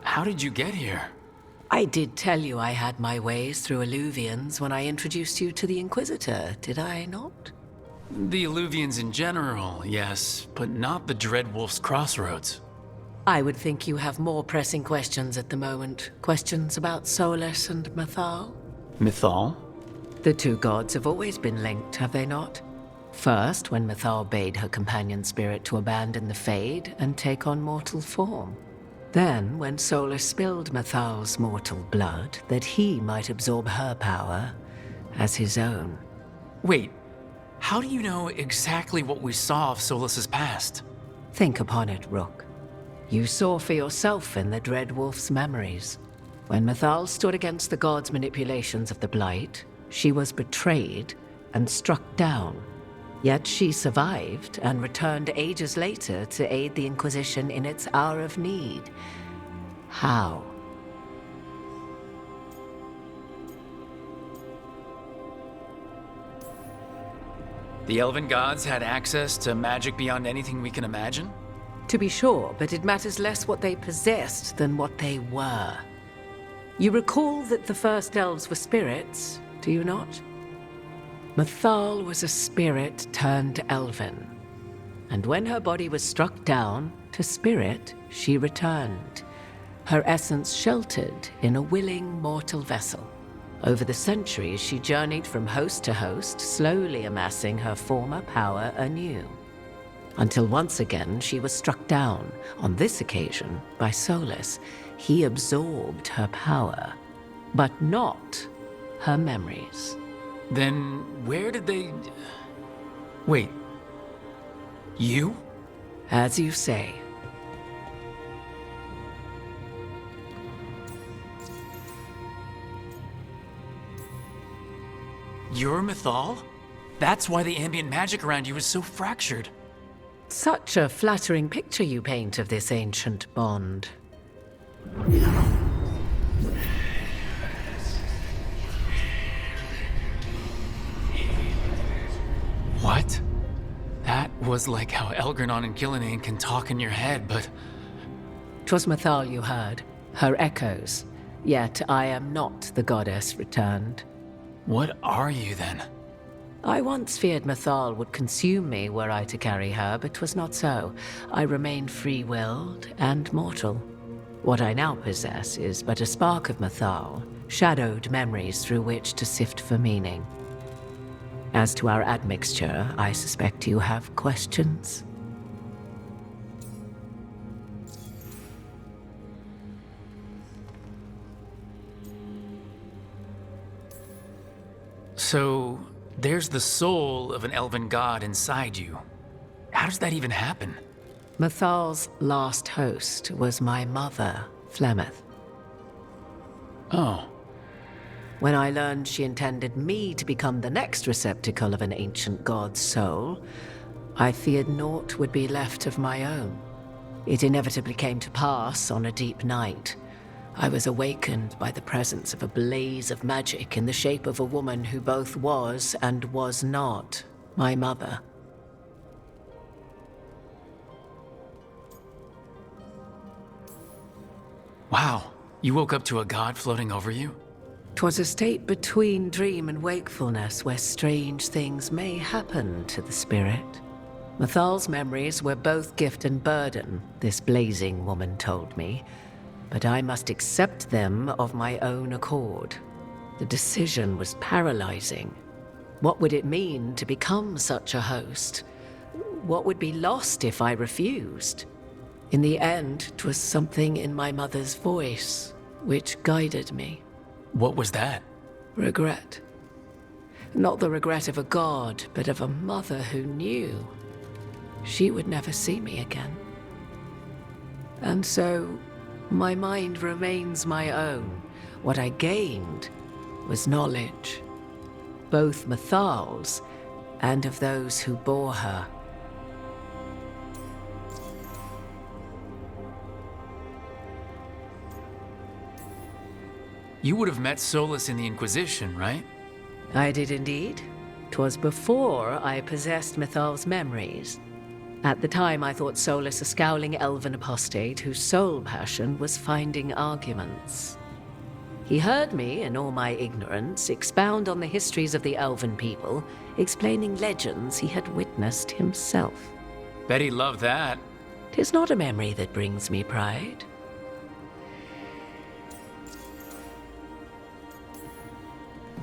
How did you get here? I did tell you I had my ways through Illuvians when I introduced you to the Inquisitor, did I not? The Illuvians in general, yes, but not the Dreadwolf's Crossroads. I would think you have more pressing questions at the moment. Questions about Solus and Mythal? Mythal? The two gods have always been linked, have they not? First, when Mythal bade her companion spirit to abandon the Fade and take on mortal form. Then, when Solus spilled Mythal's mortal blood, that he might absorb her power as his own. Wait, how do you know exactly what we saw of Solus's past? Think upon it, Rook. You saw for yourself in the Dreadwolf's memories. When Mythal stood against the gods' manipulations of the Blight, she was betrayed and struck down. Yet she survived and returned ages later to aid the Inquisition in its hour of need. How? The Elven gods had access to magic beyond anything we can imagine? To be sure, but it matters less what they possessed than what they were. You recall that the first elves were spirits, do you not? Mythal was a spirit turned elven. And when her body was struck down, to spirit she returned. Her essence sheltered in a willing mortal vessel. Over the centuries, she journeyed from host to host, slowly amassing her former power anew. Until once again she was struck down, on this occasion by Solus. He absorbed her power, but not her memories. Then where did they... Wait. You? As you say. You're Mythal? That's why the ambient magic around you is so fractured. Such a flattering picture you paint of this ancient bond. What? That was like how Elgernon and Gillinane can talk in your head, but... 'Twas Mythal you heard, her echoes. Yet I am not the goddess returned. What are you then? I once feared Mythal would consume me were I to carry her, but 'twas not so. I remained free-willed and mortal. What I now possess is but a spark of Mythal, shadowed memories through which to sift for meaning. As to our admixture, I suspect you have questions. So, there's the soul of an elven god inside you. How does that even happen? Mythal's last host was my mother, Flemeth. Oh. When I learned she intended me to become the next receptacle of an ancient god's soul, I feared naught would be left of my own. It inevitably came to pass on a deep night. I was awakened by the presence of a blaze of magic in the shape of a woman who both was and was not my mother. Wow, you woke up to a god floating over you? 'Twas a state between dream and wakefulness where strange things may happen to the spirit. Mythal's memories were both gift and burden, this blazing woman told me, but I must accept them of my own accord. The decision was paralyzing. What would it mean to become such a host? What would be lost if I refused? In the end, 'twas something in my mother's voice which guided me. What was that? Regret. Not the regret of a god, but of a mother who knew she would never see me again. And so, my mind remains my own. What I gained was knowledge, both Mythal's and of those who bore her. You would have met Solus in the Inquisition, right? I did indeed. 'Twas before I possessed Mythal's memories. At the time, I thought Solus a scowling elven apostate whose sole passion was finding arguments. He heard me, in all my ignorance, expound on the histories of the elven people, explaining legends he had witnessed himself. Bet he loved that. 'Tis not a memory that brings me pride.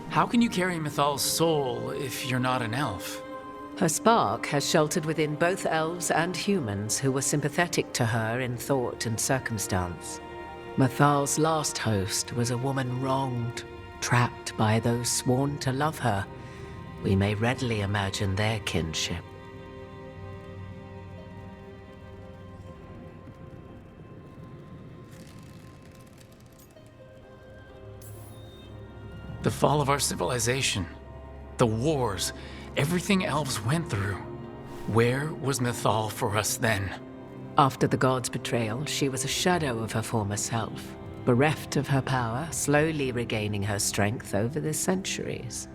How can you carry Mythal's soul if you're not an elf? Her spark has sheltered within both elves and humans who were sympathetic to her in thought and circumstance. Mythal's last host was a woman wronged, trapped by those sworn to love her. We may readily imagine their kinship. The fall of our civilization, the wars, everything elves went through. Where was Mythal for us then? After the god's betrayal, she was a shadow of her former self, bereft of her power, slowly regaining her strength over the centuries.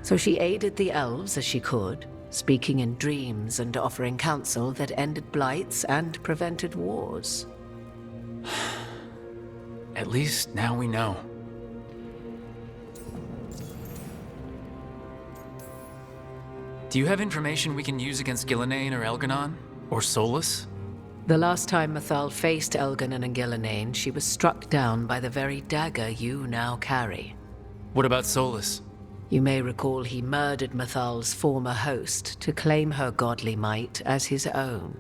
So she aided the elves as she could, speaking in dreams and offering counsel that ended blights and prevented wars. At least now we know. Do you have information we can use against Gillenane or Elganon? Or Solus? The last time Mythal faced Elganon and Gillenane, she was struck down by the very dagger you now carry. What about Solus? You may recall he murdered Mythal's former host to claim her godly might as his own.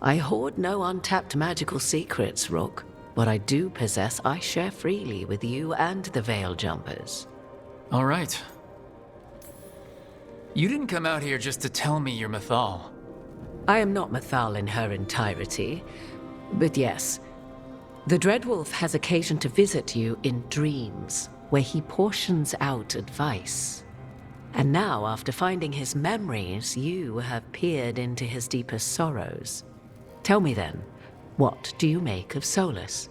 I hoard no untapped magical secrets, Rook. What I do possess, I share freely with you and the Veil Jumpers. All right. You didn't come out here just to tell me you're Mythal. I am not Mythal in her entirety, but yes, the Dreadwolf has occasion to visit you in dreams, where he portions out advice. And now, after finding his memories, you have peered into his deepest sorrows. Tell me then, what do you make of Solus?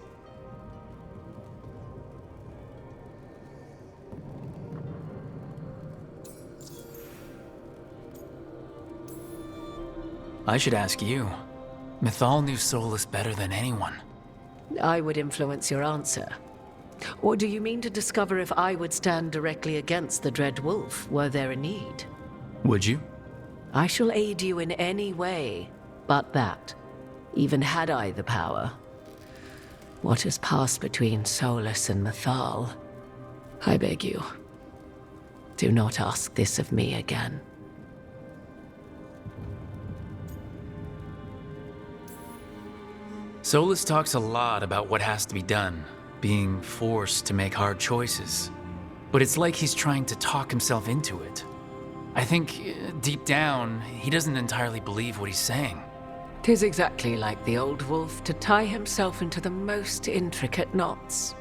I should ask you. Mythal knew Solus better than anyone. I would influence your answer. Or do you mean to discover if I would stand directly against the Dread Wolf were there a need? Would you? I shall aid you in any way but that, even had I the power. What has passed between Solus and Mythal? I beg you, do not ask this of me again. Solus talks a lot about what has to be done, being forced to make hard choices. But it's like he's trying to talk himself into it. I think, deep down, he doesn't entirely believe what he's saying. 'Tis exactly like the old wolf to tie himself into the most intricate knots.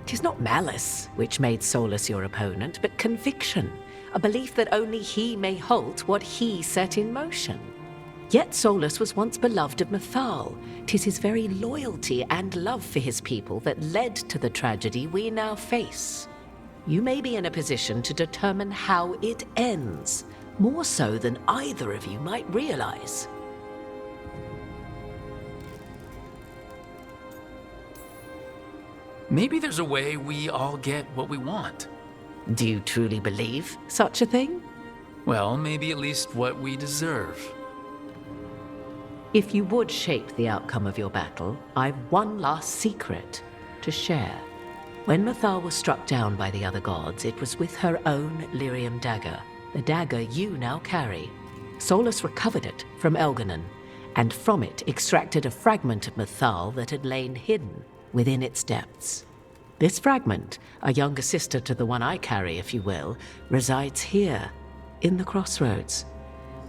'Tis not malice which made Solus your opponent, but conviction, a belief that only he may halt what he set in motion. Yet Solus was once beloved of Mythal. 'Tis his very loyalty and love for his people that led to the tragedy we now face. You may be in a position to determine how it ends, more so than either of you might realize. Maybe there's a way we all get what we want. Do you truly believe such a thing? Well, maybe at least what we deserve. If you would shape the outcome of your battle, I've one last secret to share. When Mythal was struck down by the other gods, it was with her own lyrium dagger, the dagger you now carry. Solus recovered it from Elganon, and from it extracted a fragment of Mythal that had lain hidden within its depths. This fragment, a younger sister to the one I carry, if you will, resides here, in the crossroads.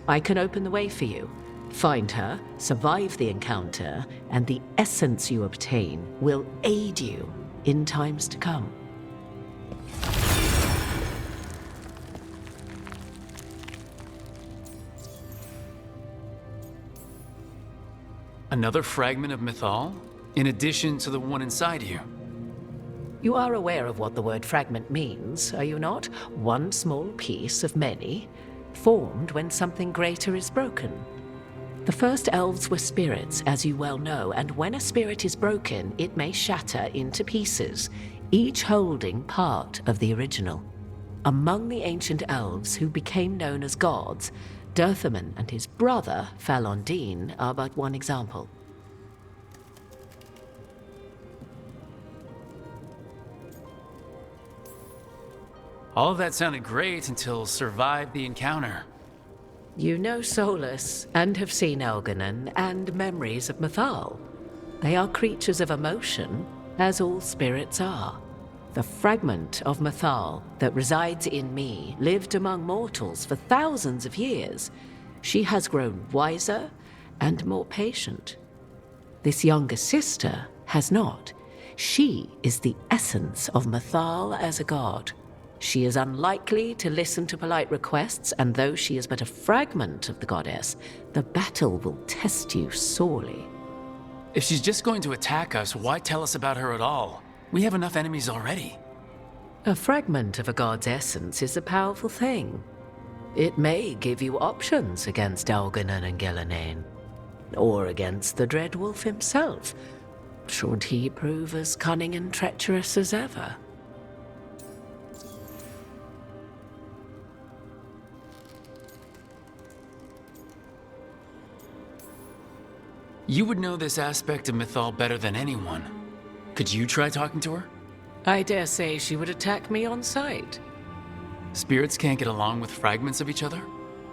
I can open the way for you. Find her, survive the encounter, and the essence you obtain will aid you in times to come. Another fragment of Mythal? In addition to the one inside you? You are aware of what the word fragment means, are you not? One small piece of many, formed when something greater is broken. The first elves were spirits, as you well know, and when a spirit is broken, it may shatter into pieces, each holding part of the original. Among the ancient elves who became known as gods, Dirthaman and his brother, Falondine, are but one example. All of that sounded great until survived the encounter. You know Solus, and have seen Elganon, and memories of Mythal. They are creatures of emotion, as all spirits are. The fragment of Mythal that resides in me lived among mortals for thousands of years. She has grown wiser and more patient. This younger sister has not. She is the essence of Mythal as a god. She is unlikely to listen to polite requests, and though she is but a fragment of the goddess, the battle will test you sorely. If she's just going to attack us, why tell us about her at all? We have enough enemies already. A fragment of a god's essence is a powerful thing. It may give you options against Elganon and Gillenane, or against the Dread Wolf himself, should he prove as cunning and treacherous as ever. You would know this aspect of Mythal better than anyone. Could you try talking to her? I dare say she would attack me on sight. Spirits can't get along with fragments of each other?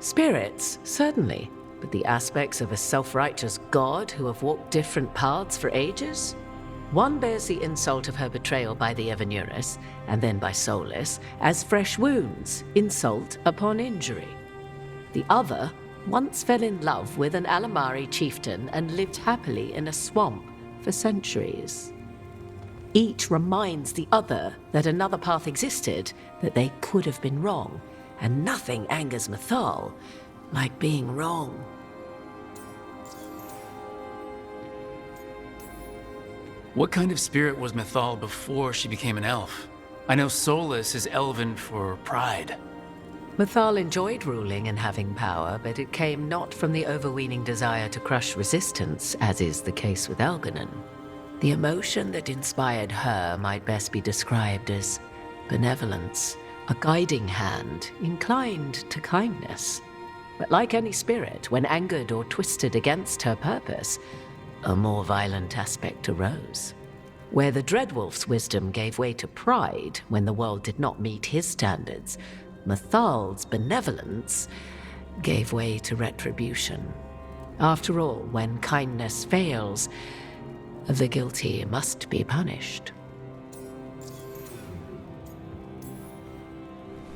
Spirits, certainly, but the aspects of a self-righteous god who have walked different paths for ages? One bears the insult of her betrayal by the Evanurus, and then by Solus, as fresh wounds, insult upon injury. The other once fell in love with an Alamari chieftain and lived happily in a swamp for centuries. Each reminds the other that another path existed, that they could have been wrong, and nothing angers Mythal like being wrong. What kind of spirit was Mythal before she became an elf? I know Solus is elven for pride. Mythal enjoyed ruling and having power, but it came not from the overweening desire to crush resistance, as is the case with Elganon. The emotion that inspired her might best be described as benevolence, a guiding hand inclined to kindness. But like any spirit, when angered or twisted against her purpose, a more violent aspect arose. Where the Dreadwolf's wisdom gave way to pride when the world did not meet his standards, Mythal's benevolence gave way to retribution. After all, when kindness fails, the guilty must be punished.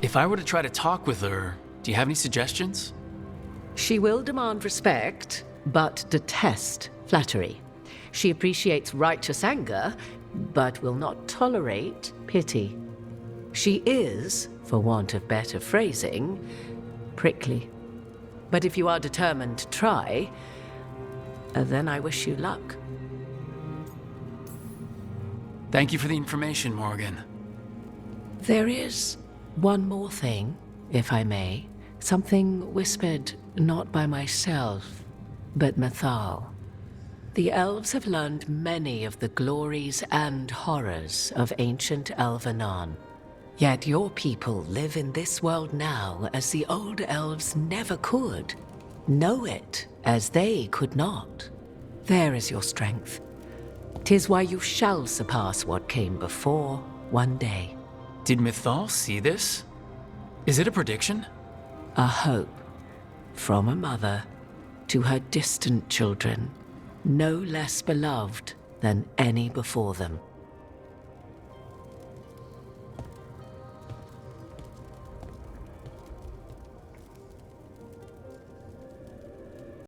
If I were to try to talk with her, do you have any suggestions? She will demand respect, but detest flattery. She appreciates righteous anger, but will not tolerate pity. She is, for want of better phrasing, prickly. But if you are determined to try, then I wish you luck. Thank you for the information, Morrigan. There is one more thing, if I may. Something whispered not by myself, but Mythal. The elves have learned many of the glories and horrors of ancient Elvenon. Yet your people live in this world now as the old elves never could. Know it as they could not. There is your strength. 'Tis why you shall surpass what came before one day. Did Mythal see this? Is it a prediction? A hope from a mother to her distant children, no less beloved than any before them.